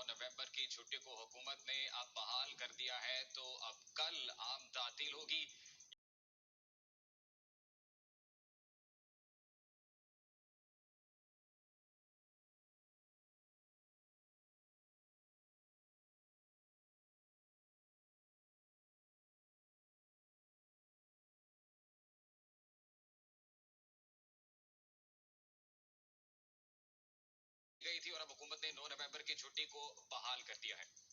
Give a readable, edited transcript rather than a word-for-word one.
नवंबर की छुट्टी को हुकूमत ने अब बहाल कर दिया है, तो अब कल आम तातील होगी। गई थी और अब हुकूमत ने 9 नवंबर की छुट्टी को बहाल कर दिया है।